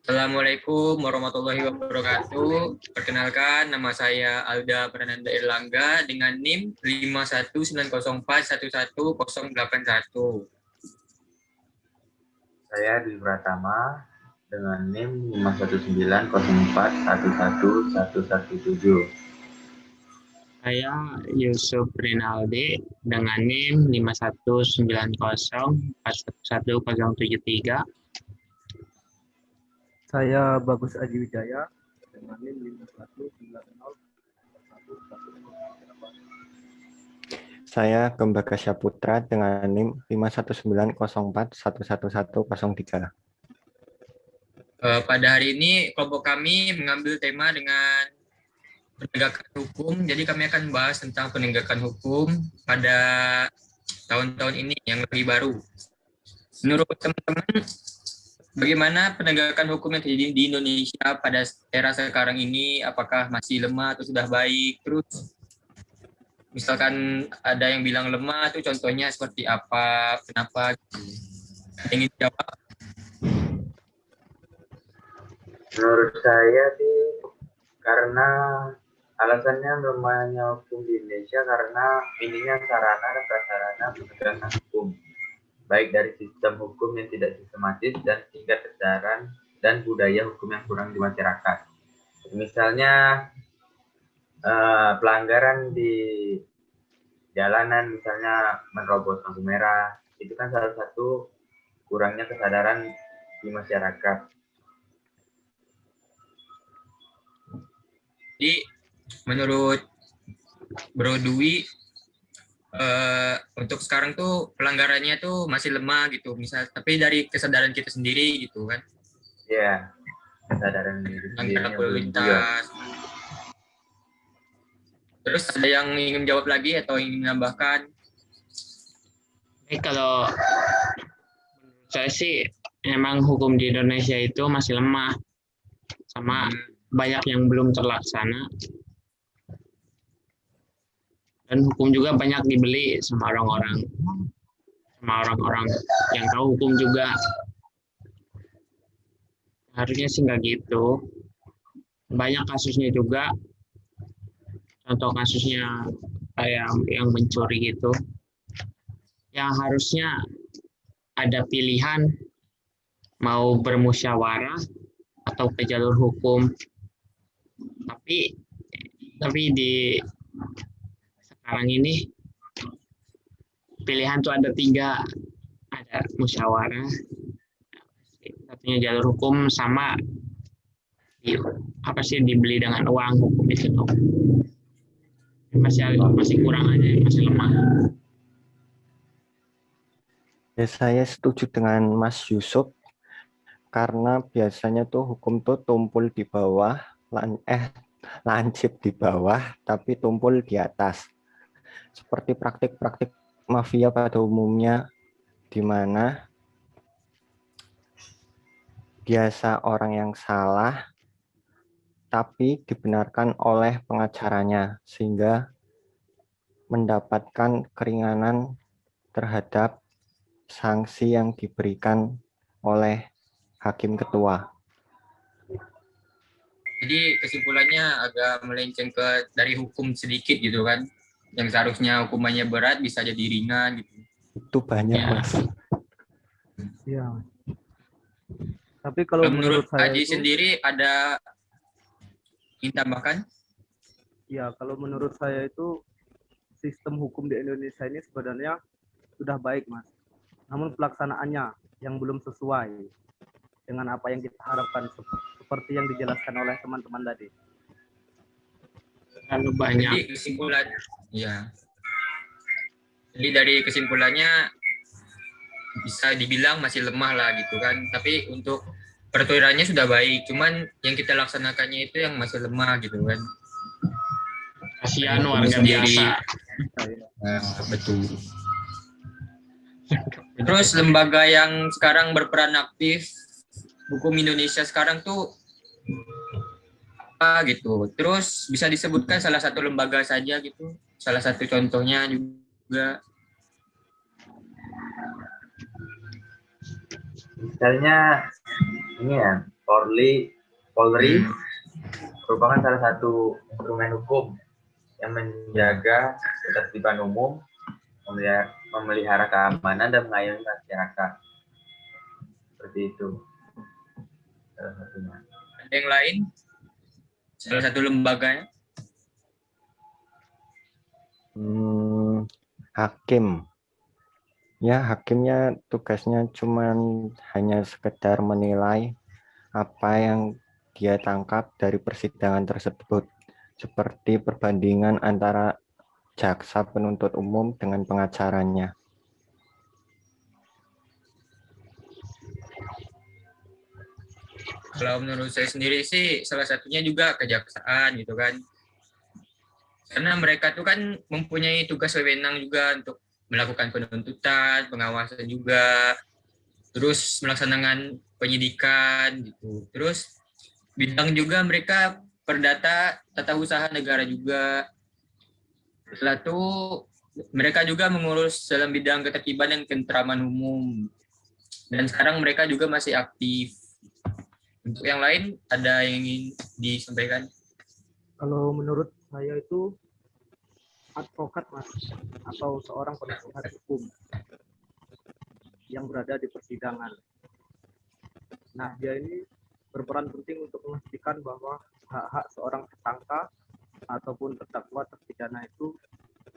Assalamualaikum warahmatullahi wabarakatuh. Perkenalkan, nama saya Alda Prananda Erlangga dengan NIM 51904111081. Saya Dwi Pratama dengan NIM 51904111117. Saya Yusuf Rinaldi dengan NIM 51904111073. Saya Bagus Aji Wijaya dengan NIM 519011108. Saya Gembaga Syaputra dengan NIM 51904111103. Pada hari ini kelompok kami mengambil tema dengan penegakan hukum. Jadi kami akan bahas tentang penegakan hukum pada tahun-tahun ini yang lebih baru. Menurut teman-teman, bagaimana penegakan hukum yang terjadi di Indonesia pada era sekarang ini? Apakah masih lemah atau sudah baik? Terus misalkan ada yang bilang lemah, itu contohnya seperti apa? Kenapa? Ingin jawab? Menurut saya sih karena alasannya lemahnya hukum di Indonesia karena ininya sarana dan prasarana penegakan hukum, baik dari sistem hukum yang tidak sistematis dan tingkat kesadaran dan budaya hukum yang kurang di masyarakat. Misalnya pelanggaran di jalanan, misalnya menerobos lampu merah, itu kan salah satu kurangnya kesadaran di masyarakat. Jadi menurut Bro Dwi, untuk sekarang tuh pelanggarannya tuh masih lemah gitu, misal, tapi dari kesadaran kita sendiri gitu kan? Ya, kesadaran diri Pelanggaran belum lalu lintas. Terus ada yang ingin jawab lagi atau ingin menambahkan? Kalau menurut saya sih memang hukum di Indonesia itu masih lemah, sama banyak yang belum terlaksana, dan hukum juga banyak dibeli sama orang-orang yang tahu hukum juga. Harusnya sih nggak gitu. Banyak kasusnya juga, contoh kasusnya kayak yang mencuri gitu, yang harusnya ada pilihan mau bermusyawarah atau ke jalur hukum, tapi di sekarang ini pilihan tuh ada 3, ada musyawarah, satunya jalur hukum, sama dibeli dengan uang hukum itu tuh masih kurang aja, masih lemah. Ya, saya setuju dengan Mas Yusuf karena biasanya tuh hukum tuh tumpul di bawah, lancip di bawah, tapi tumpul di atas. Seperti praktik-praktik mafia pada umumnya, di mana biasa orang yang salah tapi dibenarkan oleh pengacaranya sehingga mendapatkan keringanan terhadap sanksi yang diberikan oleh hakim ketua. Jadi kesimpulannya agak melenceng dari hukum sedikit gitu kan, yang seharusnya hukumannya berat bisa jadi ringan gitu. Itu banyak, Mas. Iya. Tapi kalau menurut saya Aji itu, sendiri ada ingin tambahkan? ya kalau menurut saya itu sistem hukum di Indonesia ini sebenarnya sudah baik, Mas. Namun pelaksanaannya yang belum sesuai dengan apa yang kita harapkan, seperti yang dijelaskan oleh teman-teman tadi. Terlalu banyak. Jadi dari kesimpulannya bisa dibilang masih lemah lah gitu kan. Tapi untuk peraturannya sudah baik, cuman yang kita laksanakannya itu yang masih lemah gitu kan. Kasihan warga biasa. Nah, betul. Terus lembaga yang sekarang berperan aktif hukum Indonesia sekarang tuh apa gitu. Terus bisa disebutkan salah satu lembaga saja gitu. Salah satu contohnya juga. Misalnya ini ya, Polri merupakan salah satu instrumen hukum yang menjaga ketertiban umum, memelihara keamanan dan mengayomi masyarakat. Seperti itu salah satunya. Ada yang lain? Salah satu lembaganya? Hakim. Ya, hakimnya tugasnya cuman hanya sekedar menilai apa yang dia tangkap dari persidangan tersebut, seperti perbandingan antara jaksa penuntut umum dengan pengacaranya. Kalau menurut saya sendiri sih salah satunya juga kejaksaan gitu kan. Karena mereka tuh kan mempunyai tugas wewenang juga untuk melakukan penuntutan, pengawasan juga, terus melaksanakan penyidikan gitu. Terus bidang juga mereka perdata tata usaha negara juga. Setelah itu mereka juga mengurus dalam bidang ketertiban dan ketentraman umum. Dan sekarang mereka juga masih aktif. Untuk yang lain ada yang ingin disampaikan? Kalau menurut saya itu advokat, Mas, atau seorang penasihat hukum yang berada di persidangan. Nah, dia ini berperan penting untuk memastikan bahwa hak-hak seorang tersangka ataupun terdakwa terpidana itu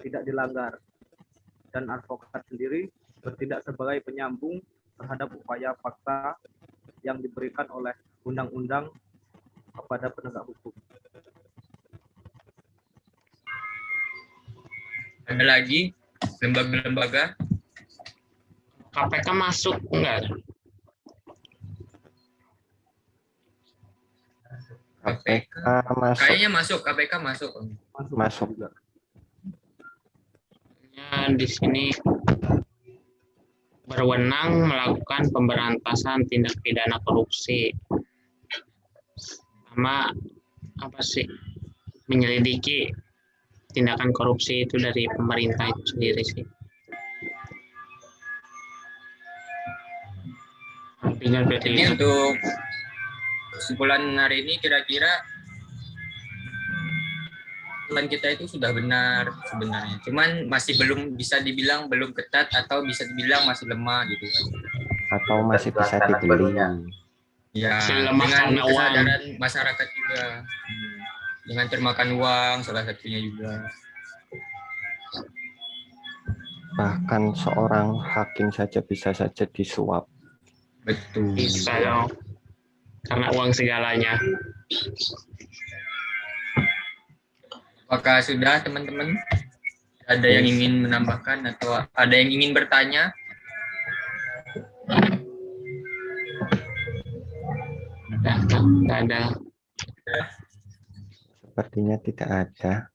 tidak dilanggar. Dan advokat sendiri bertindak sebagai penyambung terhadap upaya paksa yang diberikan oleh undang-undang kepada penegak hukum. Ada lagi lembaga-lembaga? KPK masuk enggak? KPK masuk. Kayaknya masuk, KPK masuk. Masuk. juga. Ya, di sini berwenang melakukan pemberantasan tindak pidana korupsi, sama apa sih, menyelidiki tindakan korupsi itu dari pemerintah itu sendiri sih. Artinya berarti Jadi untuk kesimpulan hari ini kira-kira kesimpulan kita itu sudah benar sebenarnya. Cuman masih belum bisa dibilang belum ketat atau bisa dibilang masih lemah gitu kan. Atau masih bisa dibeli. Ya, Masih lemah dengan karena uang. kesadaran masyarakat juga. Dengan termakan uang salah satunya juga. Bahkan seorang hakim saja bisa saja disuap. Betul. bisa dong, karena uang segalanya. Apakah sudah teman-teman? Ada yang ingin menambahkan atau ada yang ingin bertanya? Nggak ada. Sepertinya tidak ada.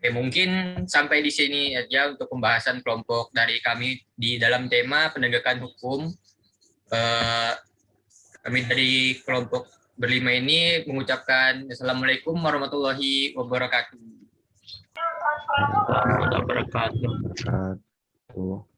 Oke, mungkin sampai di sini aja untuk pembahasan kelompok dari kami di dalam tema penegakan hukum. Kami dari kelompok berlima ini mengucapkan Assalamualaikum warahmatullahi wabarakatuh. Nggak ada berkat. Tuh.